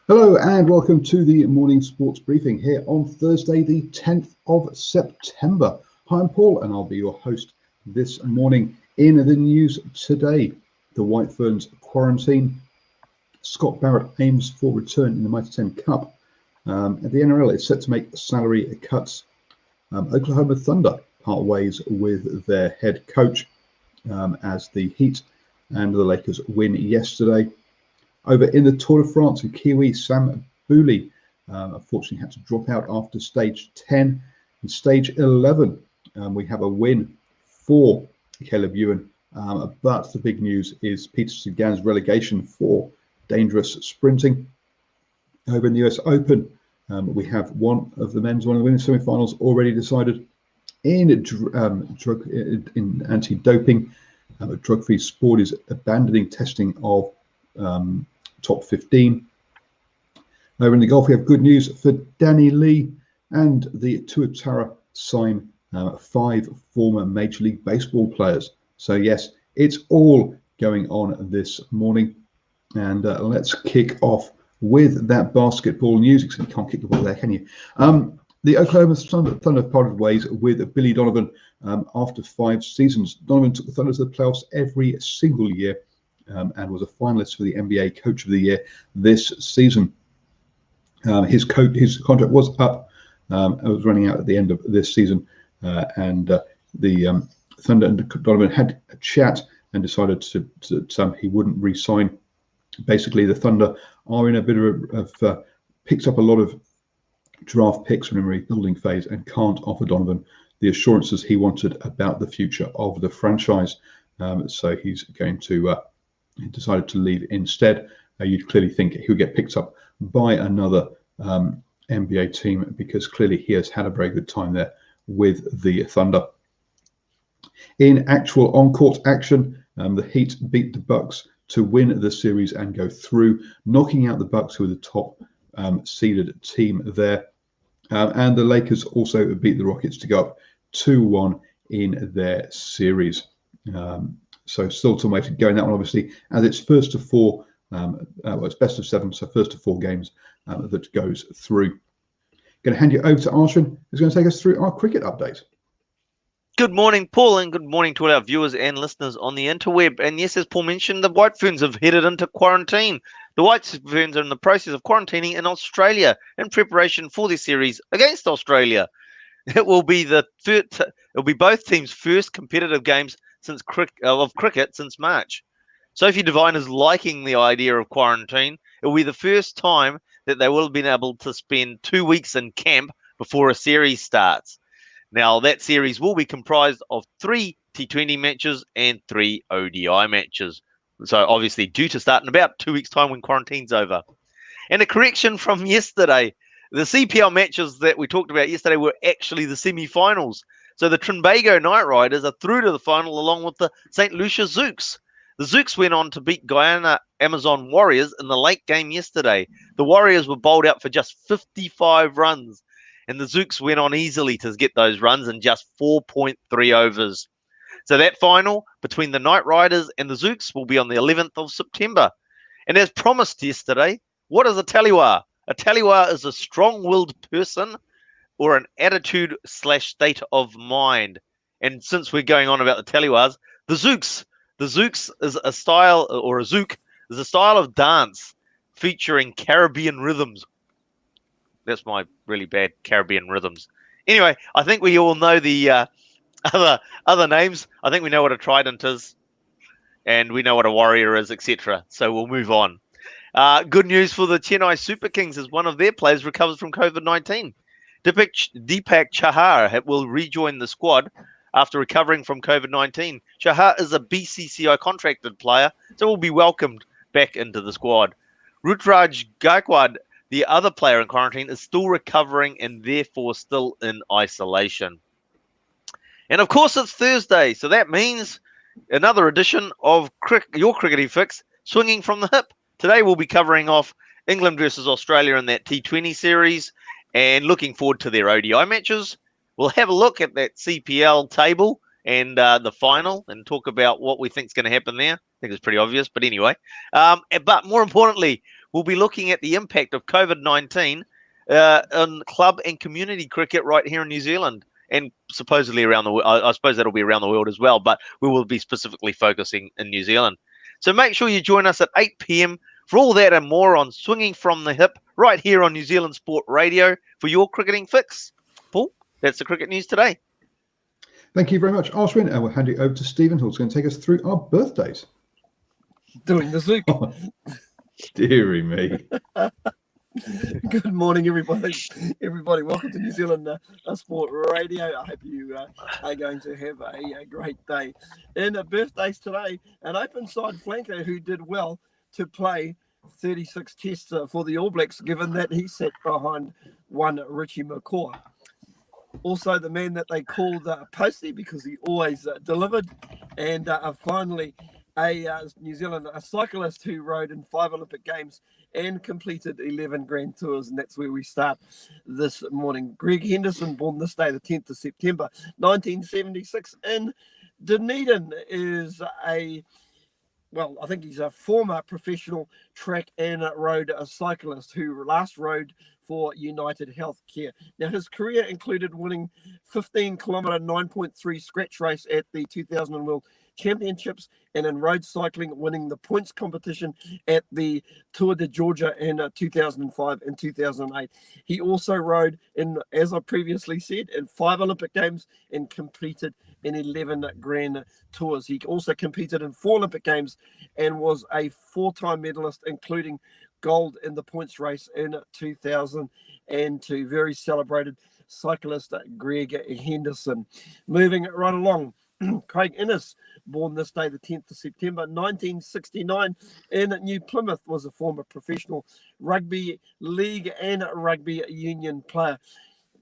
Hello and welcome to the morning sports briefing here on Thursday, the 10th of September. Hi, I'm Paul and I'll be your host this morning. In the news today, the White Ferns quarantine, Scott Barrett aims for return in the Mitre 10 Cup, and the NRL is set to make salary cuts. Oklahoma Thunder part ways with their head coach as the Heat and the Lakers win yesterday. Over in the Tour de France, and Kiwi Sam Booley unfortunately had to drop out after stage 10. In stage 11, we have a win for Caleb Ewan, but the big news is Peter Sagan's relegation for dangerous sprinting. Over in the US Open, we have one of the women's semi-finals already decided. In anti-doping, drug-free sport is abandoning testing of top 15. Over in the golf, we have good news for Danny Lee, and the Tuatara sign 5 former Major League Baseball players. So yes, it's all going on this morning, and let's kick off with that basketball news. Except you can't kick the ball there, can you? The Oklahoma Thunder parted ways with Billy Donovan after 5 seasons. Donovan took the Thunder to the playoffs every single year, and was a finalist for the NBA Coach of the Year this season. His contract was up. It was running out at the end of this season, and the Thunder and Donovan had a chat and decided that he wouldn't re-sign. Basically, the Thunder are in a bit of picked up a lot of draft picks from the rebuilding phase and can't offer Donovan the assurances he wanted about the future of the franchise. So he's going to he decided to leave instead. You'd clearly think he'll get picked up by another NBA team, because clearly he has had a very good time there with the Thunder. In actual on-court action, the Heat beat the Bucks to win the series and go through, knocking out the Bucks, who are the top seeded team there. And the Lakers also beat the Rockets to go up 2-1 in their series. So still some way to go in that one, obviously, as it's first to 4. It's best of 7, so first to 4 games that goes through. Going to hand you over to Arshan, who's going to take us through our cricket update. Good morning, Paul, and good morning to all our viewers and listeners on the interweb. And yes, as Paul mentioned, the White Ferns have headed into quarantine. The White Ferns are in the process of quarantining in Australia in preparation for their series against Australia. It will be both teams' first competitive games of cricket since March. Sophie Devine is liking the idea of quarantine. It will be the first time that they will have been able to spend 2 weeks in camp before a series starts. Now, that series will be comprised of 3 T20 matches and 3 ODI matches. So obviously due to start in about 2 weeks' time when quarantine's over. And a correction from yesterday. The CPL matches that we talked about yesterday were actually the semi-finals. So the Trinbago Knight Riders are through to the final along with the St. Lucia Zooks. The Zooks went on to beat Guyana Amazon Warriors in the late game yesterday. The Warriors were bowled out for just 55 runs, and the Zooks went on easily to get those runs in just 4.3 overs. So that final between the Knight Riders and the Zooks will be on the 11th of September. And as promised yesterday, what is a Taliwar? A Taliwar is a strong-willed person or an attitude/state of mind. And since we're going on about the Taliwars, the Zooks is a style, or a Zouk is a style of dance featuring Caribbean rhythms. That's my really bad Caribbean rhythms. Anyway, I think we all know the other names. I think we know what a trident is, and we know what a warrior is, etc. So we'll move on. Good news for the Chennai Super Kings as one of their players recovers from COVID-19. Deepak Chahar will rejoin the squad after recovering from COVID-19. Chahar is a BCCI contracted player, so will be welcomed back into the squad. Rutraj Gaikwad, the other player in quarantine, is still recovering and therefore still in isolation. And of course, it's Thursday, so that means another edition of your Cricketing Fix, Swinging from the Hip. Today we'll be covering off England versus Australia in that T20 series and looking forward to their ODI matches. We'll have a look at that CPL table and the final and talk about what we think is going to happen there. I think it's pretty obvious, but anyway. But more importantly, we'll be looking at the impact of COVID-19 on club and community cricket right here in New Zealand, and supposedly around the world. I suppose that'll be around the world as well, but we will be specifically focusing in New Zealand. So make sure you join us at 8 p.m. for all that and more on Swinging from the Hip right here on New Zealand Sport Radio for your cricketing fix. Paul, that's the cricket news today. Thank you very much, Ashwin, and we'll hand it over to Stephen, who's going to take us through our birthdays. Doing the Zook. Oh, dearie me. Good morning, everybody. Welcome to New Zealand Sport Radio. I hope you are going to have a great day. And birthdays today, an open side flanker who did well to play 36 tests for the All Blacks, given that he sat behind one Richie McCaw. Also, the man that they called Posty because he always delivered. And finally, a New Zealand cyclist who rode in 5 Olympic Games and completed 11 Grand Tours, and that's where we start this morning. Greg Henderson, born this day, the 10th of September, 1976, in Dunedin, is I think he's a former professional track and road cyclist who last rode for United Healthcare. Now, his career included winning 15-kilometre 9.3 scratch race at the 2000 World Championships, and in road cycling, winning the points competition at the Tour de Georgia in 2005 and 2008. He also rode in, as I previously said, in 5 Olympic Games and competed in 11 Grand Tours. He also competed in 4 Olympic Games and was a 4-time medalist, including gold in the points race in 2002. Very celebrated cyclist Greg Henderson. Moving right along, Craig Innis, born this day, the 10th of September, 1969, in New Plymouth, was a former professional rugby league and rugby union player.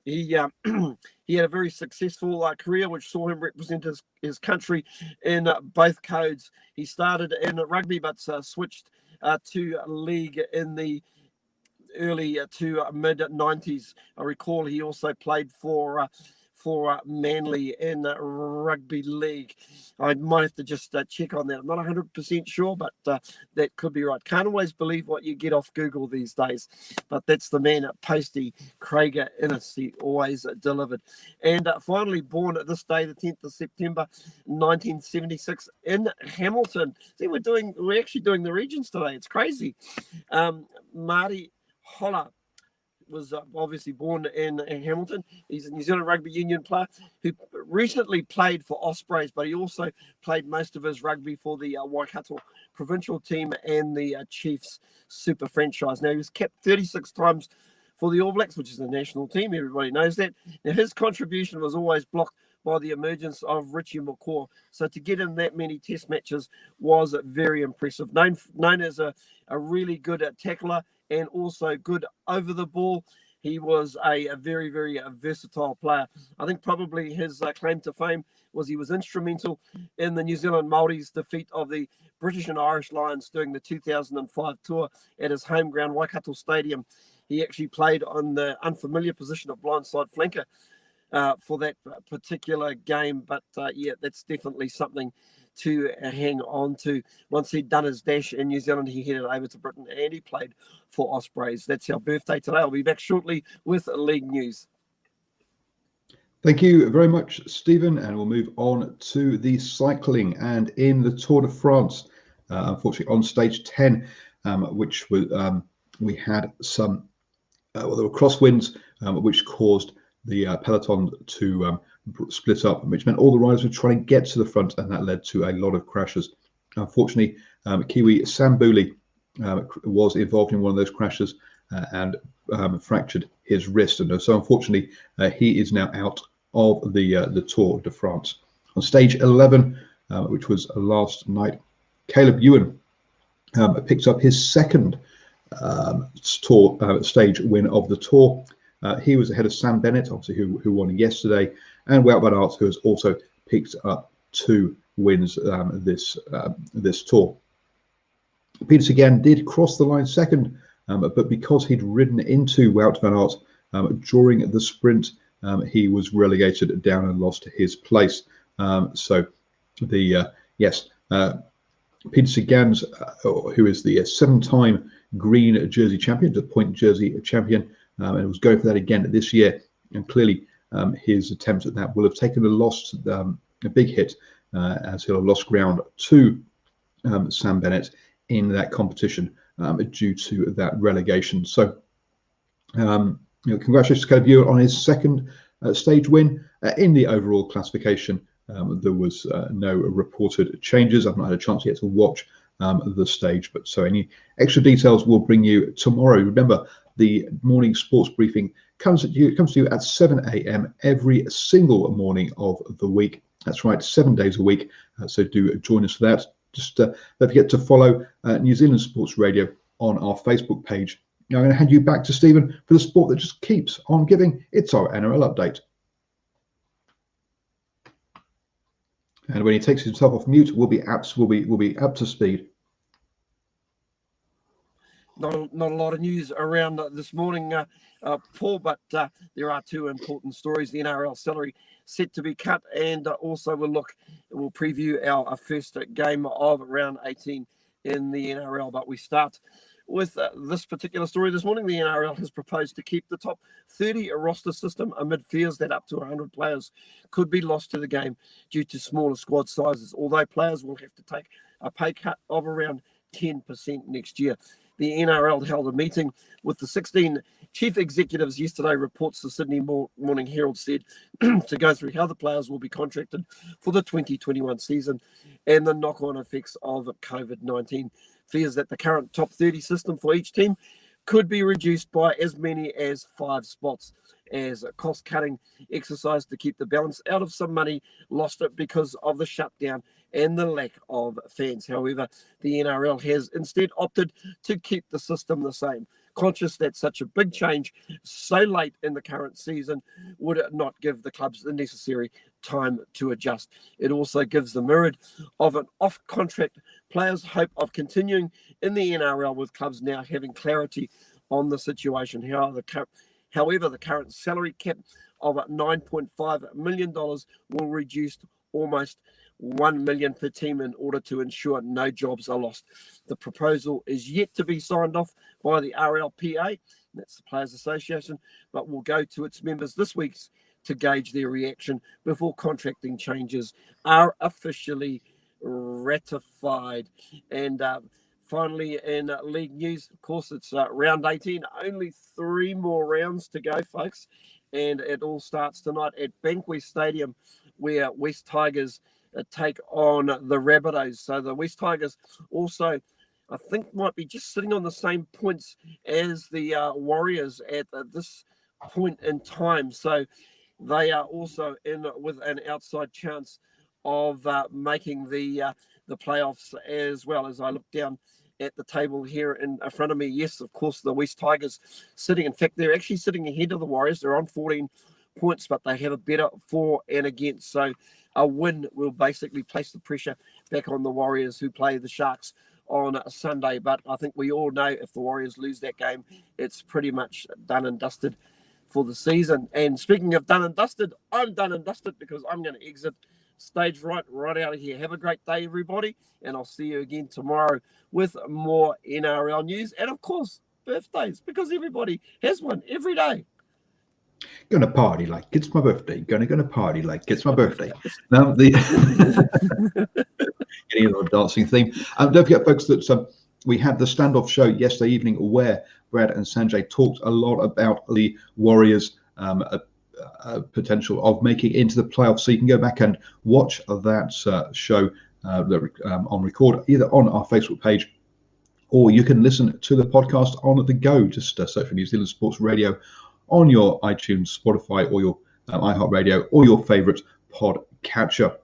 He had a very successful career, which saw him represent his country in both codes. He started in rugby, but switched to league in the early to mid-90s. I recall he also played for Manly in rugby league. I might have to just check on that. I'm not 100% sure, but that could be right. Can't always believe what you get off Google these days, but that's the man at Posty, Craig Innis. He always delivered. And finally, born this day, the 10th of September, 1976, in Hamilton. See, we're actually doing the regions today. It's crazy. Marty Holler was obviously born in Hamilton. He's a New Zealand Rugby Union player who recently played for Ospreys, but he also played most of his rugby for the Waikato provincial team and the Chiefs Super franchise. Now, he was kept 36 times for the All Blacks, which is the national team. Everybody knows that. Now, his contribution was always blocked by the emergence of Richie McCaw. So to get in that many test matches was very impressive. Known as a really good tackler and also good over the ball. He was a very, very versatile player. I think probably his claim to fame was he was instrumental in the New Zealand Māoris' defeat of the British and Irish Lions during the 2005 tour at his home ground, Waikato Stadium. He actually played on the unfamiliar position of blindside flanker for that particular game. But that's definitely something to hang on to. Once he'd done his dash in New Zealand, he headed over to Britain and he played for Ospreys. That's our birthday today. I'll be back shortly with league news. Thank you very much, Stephen. And we'll move on to the cycling. And in the Tour de France, unfortunately on stage 10, which was, we had some, there were crosswinds, which caused the peloton to split up, which meant all the riders were trying to get to the front, and that led to a lot of crashes. Unfortunately, Kiwi Sambuli was involved in one of those crashes and fractured his wrist, and so unfortunately he is now out of the Tour de France. On stage 11, which was last night, Caleb Ewan picked up his second stage win of the Tour. He was ahead of Sam Bennett, obviously, who won yesterday, and Wout van Aert, who has also picked up 2 wins this Tour. Peter Sagan did cross the line second, but because he'd ridden into Wout van Aert during the sprint, he was relegated down and lost his place. So Peter Sagan's, who is the 7-time green jersey champion to point jersey champion, and was going for that again this year. And clearly, his attempts at that will have taken a big hit, as he'll have lost ground to Sam Bennett in that competition due to that relegation. So, congratulations to Caleb on his second stage win in the overall classification. There was no reported changes. I've not had a chance yet to watch the stage, but so any extra details we'll bring you tomorrow. Remember, the morning sports briefing comes to you at 7 a.m. every single morning of the week. That's right, 7 days a week. So do join us for that. Just don't forget to follow New Zealand Sports Radio on our Facebook page. Now I'm going to hand you back to Stephen for the sport that just keeps on giving. It's our NRL update. And when he takes himself off mute, we'll be up to speed. Not a lot of news around this morning, Paul, but there are two important stories. The NRL salary set to be cut, and also we'll preview our first game of round 18 in the NRL. But we start with this particular story this morning. The NRL has proposed to keep the top 30 roster system amid fears that up to 100 players could be lost to the game due to smaller squad sizes, although players will have to take a pay cut of around 10% next year. The NRL held a meeting with the 16 chief executives yesterday, reports the Sydney Morning Herald said, to go through how the players will be contracted for the 2021 season and the knock-on effects of COVID-19. Fears that the current top 30 system for each team could be reduced by as many as 5 spots as a cost-cutting exercise to keep the balance out of some money lost because of the shutdown and the lack of fans. However, the NRL has instead opted to keep the system the same, conscious that such a big change so late in the current season would not give the clubs the necessary time to adjust. It also gives the myriad of an off-contract players hope of continuing in the NRL, with clubs now having clarity on the situation. However, the current salary cap of $9.5 million will reduce almost $1 million per team in order to ensure no jobs are lost. The proposal is yet to be signed off by the RLPA, that's the Players Association, but will go to its members this week to gauge their reaction before contracting changes are officially ratified. And finally, in league news, of course, it's round 18, only 3 more rounds to go, folks, and it all starts tonight at Bankwest Stadium, where West Tigers take on the Rabbitohs. So the West Tigers also, I think, might be just sitting on the same points as the Warriors at this point in time. So they are also in with an outside chance of making the playoffs as well. As I look down at the table here in front of me, yes, of course, the West Tigers sitting. In fact, they're actually sitting ahead of the Warriors. They're on 14 points, but they have a better for and against. So a win will basically place the pressure back on the Warriors, who play the Sharks on Sunday. But I think we all know if the Warriors lose that game, it's pretty much done and dusted for the season. And speaking of done and dusted, I'm done and dusted because I'm going to exit stage right out of here. Have a great day, everybody, and I'll see you again tomorrow with more NRL news and, of course, birthdays, because everybody has one every day. Gonna party like it's my birthday. Gonna party like it's my birthday. Now the getting a little dancing theme. Don't forget, folks, that we had the standoff show yesterday evening where Brad and Sanjay talked a lot about the Warriors' potential of making it into the playoffs. So you can go back and watch that show on record, either on our Facebook page, or you can listen to the podcast on the go. Just search for New Zealand Sports Radio on your iTunes, Spotify, or your iHeartRadio, or your favorite pod catcher.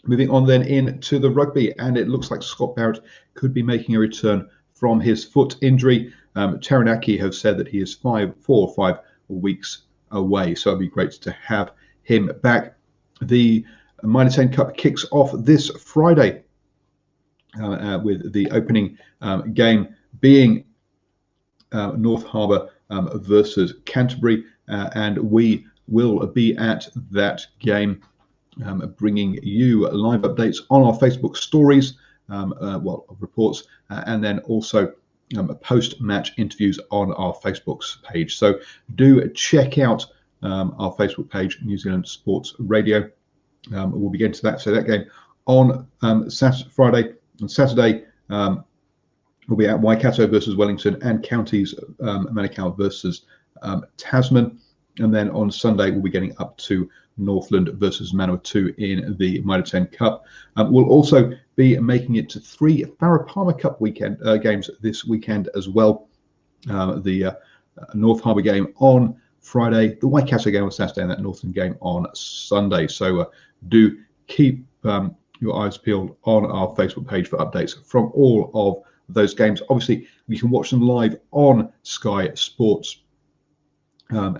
Moving on then into the rugby, and it looks like Scott Barrett could be making a return from his foot injury. Taranaki have said that he is 4 or 5 weeks away, so it'd be great to have him back. The Minor 10 Cup kicks off this Friday with the opening game being North Harbour versus Canterbury, and we will be at that game, bringing you live updates on our Facebook stories, reports, and then also post-match interviews on our Facebook page. So do check out our Facebook page, New Zealand Sports Radio. We'll be getting to that. So that game on Friday and Saturday will be at Waikato versus Wellington and Counties Manukau versus Tasman. And then on Sunday, we'll be getting up to Northland versus Manawatu in the Mitre 10 Cup. We'll also be making it to 3 Farah Palmer Cup weekend games this weekend as well. The North Harbour game on Friday, the Waikato game on Saturday, and that Northland game on Sunday. So do keep your eyes peeled on our Facebook page for updates from all of those games. Obviously, you can watch them live on Sky Sports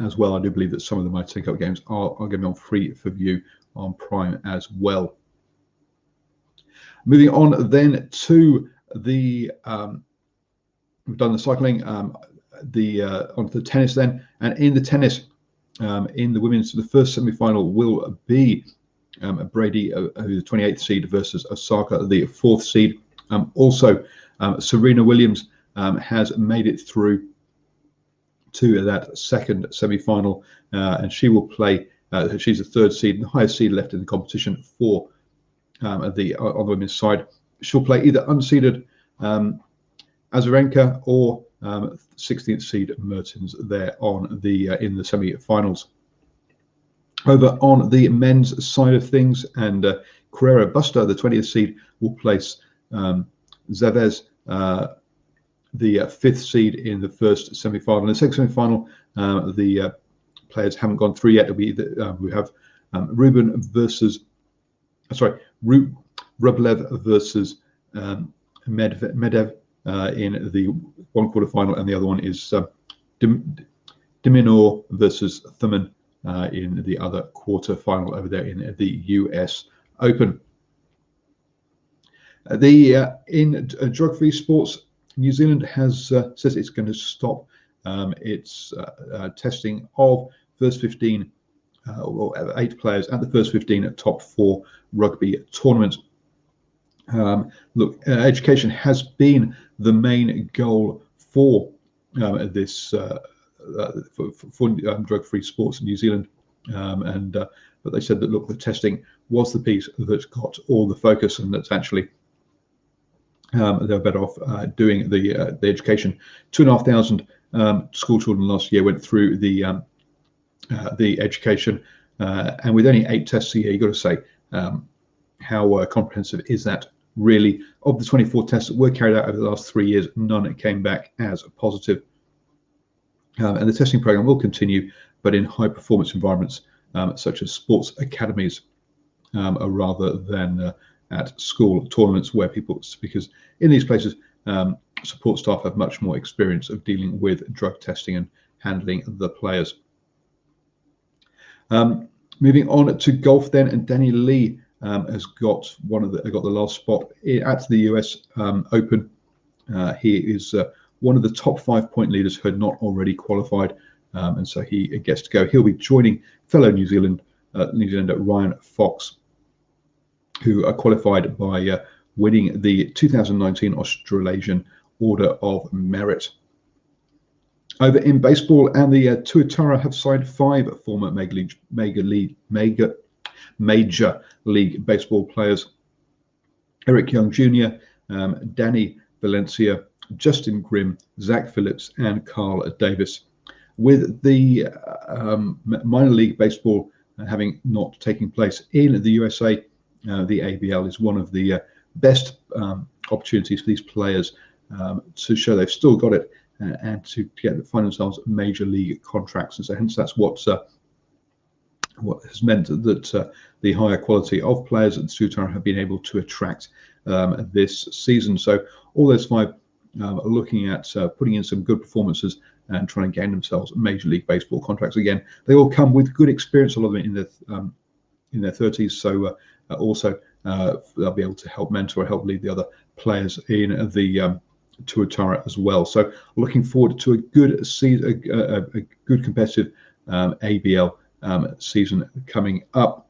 as well. I do believe that some of the Mitre 10 Cup games are going to be on free for view on Prime as well. Moving on then to the we've done the cycling, onto the tennis then, and in the tennis, in the women's, the first semi-final will be Brady, who's the 28th seed, versus Osaka, the 4th seed. Also, Serena Williams has made it through to that second semi-final, and she will play. She's the 3rd seed, the highest seed left in the competition for on the women's side. She'll play either unseeded Azarenka or 16th seed Mertens there on the in the semi-finals. Over on the men's side of things, and Carrera Busta, the 20th seed, will place Zevez, the 5th seed, in the first semi-final. In the second semi-final, the players haven't gone through yet. It'll be we have Rublev versus Medvedev in the one quarter-final, and the other one is Diminor versus Thuman in the other quarter-final over there in the US Open. In drug-free sports, New Zealand has says it's going to stop its testing of first 15 or 8 players at the first 15 at top 4 rugby tournaments. Education has been the main goal for this for drug-free sports in New Zealand, but they said that the testing was the piece that got all the focus, and that's actually they're better off doing the education. 2,500 school children last year went through the education, and with only 8 tests a year, you've got to say, how comprehensive is that really? Of the 24 tests that were carried out over the last 3 years, none came back as positive. And the testing program will continue, but in high performance environments such as sports academies, rather than at school tournaments where because in these places, support staff have much more experience of dealing with drug testing and handling the players. Moving on to golf then, and Danny Lee has got the last spot at the US Open. He is one of the top 5 point leaders who had not already qualified, and so he gets to go. He'll be joining fellow New Zealander Ryan Fox, who qualified by winning the 2019 Australasian Order of Merit. Over in baseball, and the Tuatara have signed 5 former Major League Baseball players: Eric Young Jr., Danny Valencia, Justin Grimm, Zach Phillips, and Carl Davis. With the minor league baseball having not taken place in the USA, the ABL is one of the best opportunities for these players to show they've still got it and to find themselves major league contracts. And so hence that's what has meant that the higher quality of players at the Tuatara have been able to attract this season. So all those 5 are looking at putting in some good performances and trying to gain themselves Major League Baseball contracts again. They all come with good experience, a lot of them in their 30s. So also they'll be able to help mentor, help lead the other players in the Tuatara as well. So looking forward to a good season, a good competitive ABL season coming up,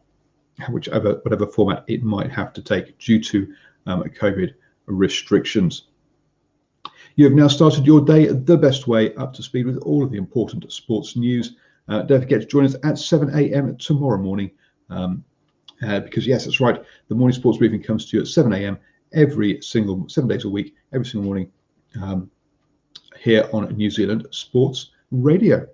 whatever format it might have to take due to COVID restrictions. You have now started your day the best way, up to speed with all of the important sports news. Don't forget to join us at 7 a.m. tomorrow morning, because yes, that's right, the morning sports briefing comes to you at 7 a.m. 7 days a week, every single morning, here on New Zealand Sports Radio.